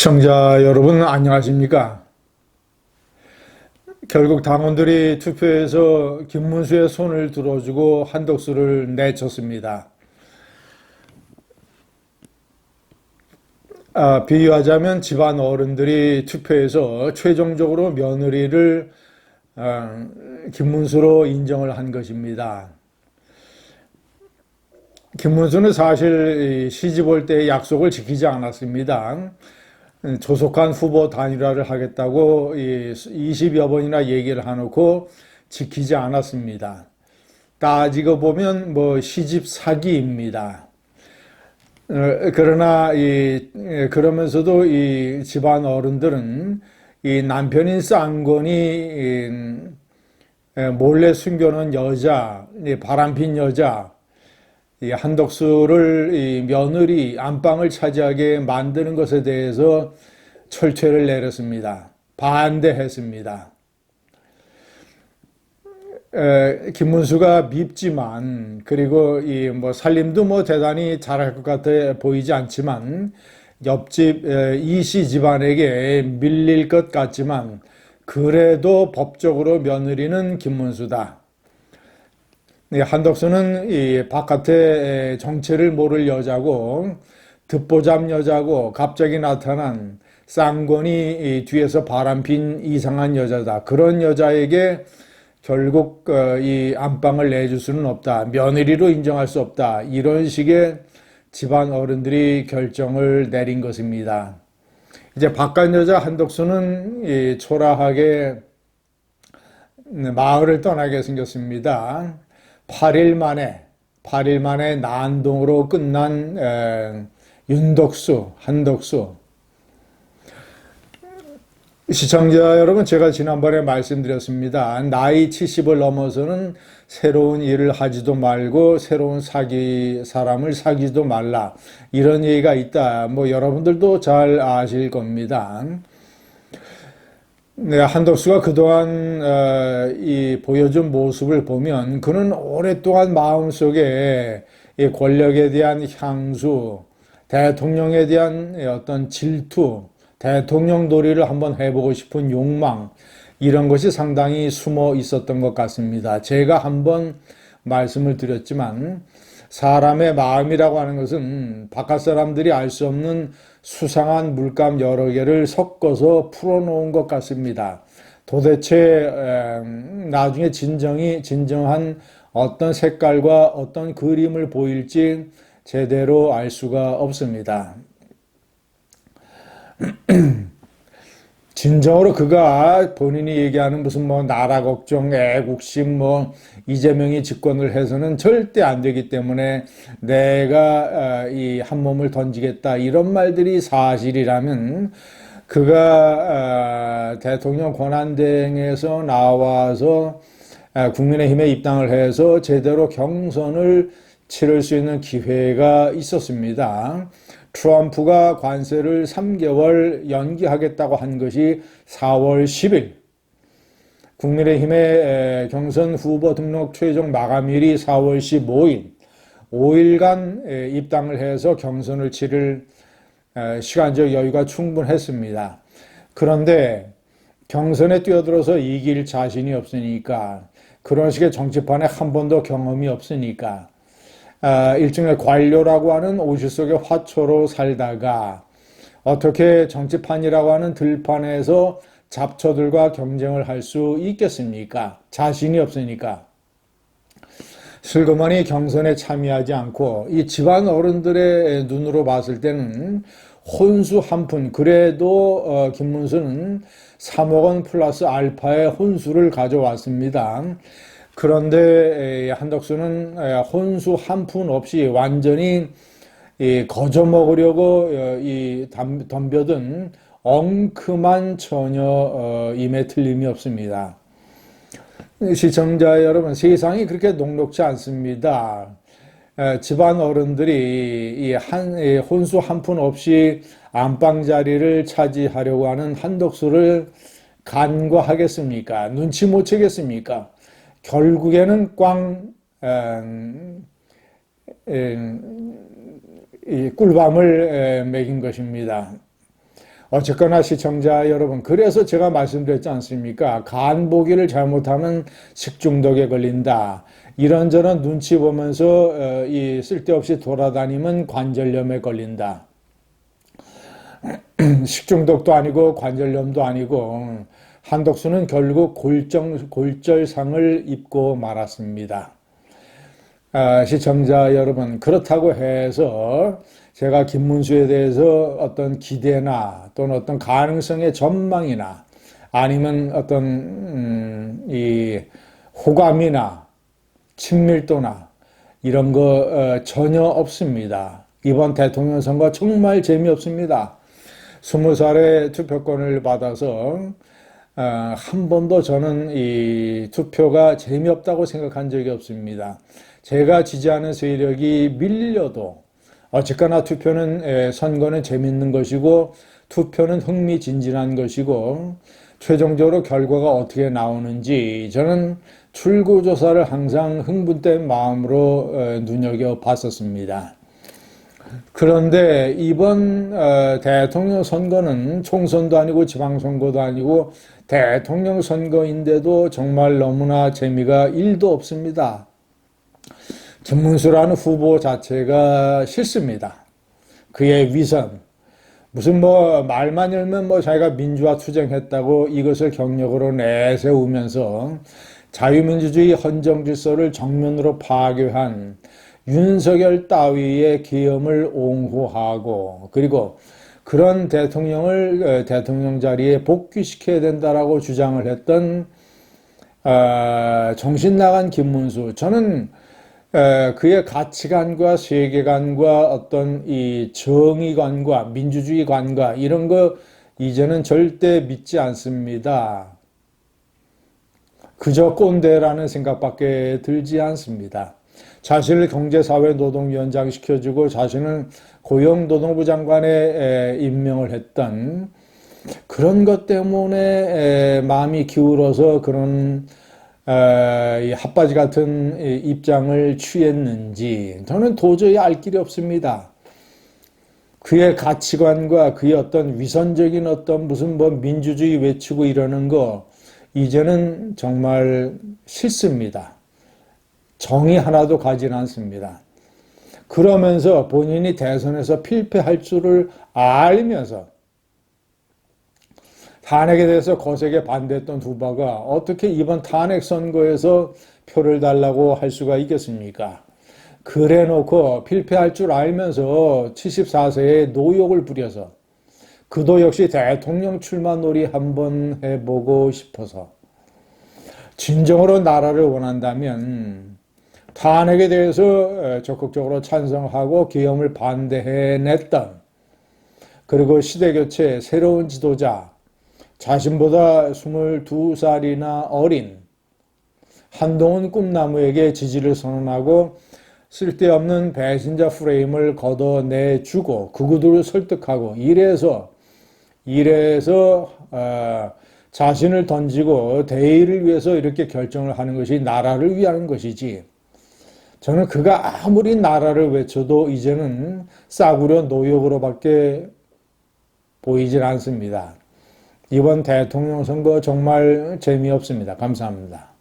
시청자 여러분 안녕하십니까? 결국 당원들이 투표에서 김문수의 손을 들어주고 한덕수를 내쳤습니다. 비유하자면 집안 어른들이 투표에서 최종적으로 며느리를 김문수로 인정을 한 것입니다. 김문수는 사실 시집 올 때 약속을 지키지 않았습니다. 조속한 후보 단일화를 하겠다고 20여 번이나 얘기를 해놓고 지키지 않았습니다. 따지고 보면 시집 사기입니다. 그러나 그러면서도 이 집안 어른들은 이 남편인 쌍권이 몰래 숨겨놓은 여자, 바람핀 여자, 이 한덕수를 이 며느리 안방을 차지하게 만드는 것에 대해서 철퇴를 내렸습니다. 반대했습니다. 김문수가 밉지만, 그리고 살림도 대단히 잘할 것 같아 보이지 않지만, 옆집 이씨 집안에게 밀릴 것 같지만, 그래도 법적으로 며느리는 김문수다. 한덕수는 이 바깥에 정체를 모를 여자고 듣보잡 여자고 갑자기 나타난 쌍권이 뒤에서 바람핀 이상한 여자다. 그런 여자에게 결국 이 안방을 내줄 수는 없다. 며느리로 인정할 수 없다. 이런 식의 집안 어른들이 결정을 내린 것입니다. 이제 바깥 여자 한덕수는 초라하게 마을을 떠나게 생겼습니다. 8일 만에 난동으로 끝난 윤덕수, 한덕수. 시청자 여러분, 제가 지난번에 말씀드렸습니다. 나이 70을 넘어서는 새로운 일을 하지도 말고 새로운 사람을 사귀지도 말라. 이런 얘기가 있다. 여러분들도 잘 아실 겁니다. 네, 한덕수가 그동안 이 보여준 모습을 보면 그는 오랫동안 마음속에 이 권력에 대한 향수, 대통령에 대한 어떤 질투, 대통령 놀이를 한번 해보고 싶은 욕망, 이런 것이 상당히 숨어 있었던 것 같습니다. 제가 한번 말씀을 드렸지만 사람의 마음이라고 하는 것은 바깥 사람들이 알 수 없는 수상한 물감 여러 개를 섞어서 풀어놓은 것 같습니다. 도대체 나중에 진정한 어떤 색깔과 어떤 그림을 보일지 제대로 알 수가 없습니다. 진정으로 그가 본인이 얘기하는 무슨 나라 걱정, 애국심, 이재명이 집권을 해서는 절대 안 되기 때문에 내가 이 한 몸을 던지겠다, 이런 말들이 사실이라면 그가 대통령 권한대행에서 나와서 국민의힘에 입당을 해서 제대로 경선을 치를 수 있는 기회가 있었습니다. 트럼프가 관세를 3개월 연기하겠다고 한 것이 4월 10일, 국민의힘의 경선 후보 등록 최종 마감일이 4월 15일, 5일간 입당을 해서 경선을 치를 시간적 여유가 충분했습니다. 그런데 경선에 뛰어들어서 이길 자신이 없으니까, 그런 식의 정치판에 한 번도 경험이 없으니까, 일종의 관료라고 하는 오실 속의 화초로 살다가 어떻게 정치판이라고 하는 들판에서 잡초들과 경쟁을 할 수 있겠습니까? 자신이 없으니까. 슬그머니 경선에 참여하지 않고 이 집안 어른들의 눈으로 봤을 때는 혼수 한 푼, 그래도 김문수는 3억 원 플러스 알파의 혼수를 가져왔습니다. 그런데 한덕수는 혼수 한 푼 없이 완전히 거저 먹으려고 덤벼든 엉큼한 처녀임에 틀림이 없습니다. 시청자 여러분, 세상이 그렇게 녹록지 않습니다. 집안 어른들이 이 혼수 한 푼 없이 안방 자리를 차지하려고 하는 한덕수를 간과하겠습니까? 눈치 못 채겠습니까? 결국에는 꿀밤을 먹인 것입니다. 어쨌거나 시청자 여러분, 그래서 제가 말씀드렸지 않습니까? 간 보기를 잘못하면 식중독에 걸린다. 이런저런 눈치 보면서 이 쓸데없이 돌아다니면 관절염에 걸린다. 식중독도 아니고 관절염도 아니고 한덕수는 결국 골절상을 입고 말았습니다. 시청자 여러분, 그렇다고 해서 제가 김문수에 대해서 어떤 기대나 또는 어떤 가능성의 전망이나 아니면 어떤 이 호감이나 친밀도나 이런 거 전혀 없습니다. 이번 대통령 선거 정말 재미없습니다. 20살에 투표권을 받아서 한 번도 저는 이 투표가 재미없다고 생각한 적이 없습니다. 제가 지지하는 세력이 밀려도 어쨌거나 투표는 선거는 재밌는 것이고 투표는 흥미진진한 것이고 최종적으로 결과가 어떻게 나오는지 저는 출구조사를 항상 흥분된 마음으로 눈여겨봤었습니다. 그런데 이번 대통령 선거는 총선도 아니고 지방선거도 아니고 대통령 선거인데도 정말 너무나 재미가 1도 없습니다. 김문수라는 후보 자체가 싫습니다. 그의 위선, 무슨 뭐 말만 열면 뭐 자기가 민주화 투쟁했다고 이것을 경력으로 내세우면서 자유민주주의 헌정질서를 정면으로 파괴한 윤석열 따위의 계엄을 옹호하고 그리고 그런 대통령을 대통령 자리에 복귀시켜야 된다라고 주장을 했던 정신 나간 김문수, 저는 그의 가치관과 세계관과 어떤 이 정의관과 민주주의관과 이런 거 이제는 절대 믿지 않습니다. 그저 꼰대라는 생각밖에 들지 않습니다. 자신을 경제사회노동위원장 시켜주고 자신은 고용노동부 장관에 임명을 했던 그런 것 때문에 마음이 기울어서 그런 이 핫바지 같은 입장을 취했는지 저는 도저히 알 길이 없습니다. 그의 가치관과 그의 어떤 위선적인 어떤 무슨 뭐 민주주의 외치고 이러는 거 이제는 정말 싫습니다. 정이 하나도 가진 않습니다. 그러면서 본인이 대선에서 필패할 줄을 알면서 탄핵에 대해서 거세게 반대했던 후보가 어떻게 이번 탄핵 선거에서 표를 달라고 할 수가 있겠습니까? 그래 놓고 필패할 줄 알면서 74세에 노욕을 부려서 그도 역시 대통령 출마 놀이 한번 해보고 싶어서 진정으로 나라를 원한다면 탄핵에 대해서 적극적으로 찬성하고 계엄을 반대해냈던 그리고 시대교체 새로운 지도자 자신보다 22살이나 어린 한동훈 꿈나무에게 지지를 선언하고 쓸데없는 배신자 프레임을 걷어내주고 그구들을 설득하고 이래서 자신을 던지고 대의를 위해서 이렇게 결정을 하는 것이 나라를 위하는 것이지, 저는 그가 아무리 나라를 외쳐도 이제는 싸구려 노역으로밖에 보이질 않습니다. 이번 대통령 선거 정말 재미없습니다. 감사합니다.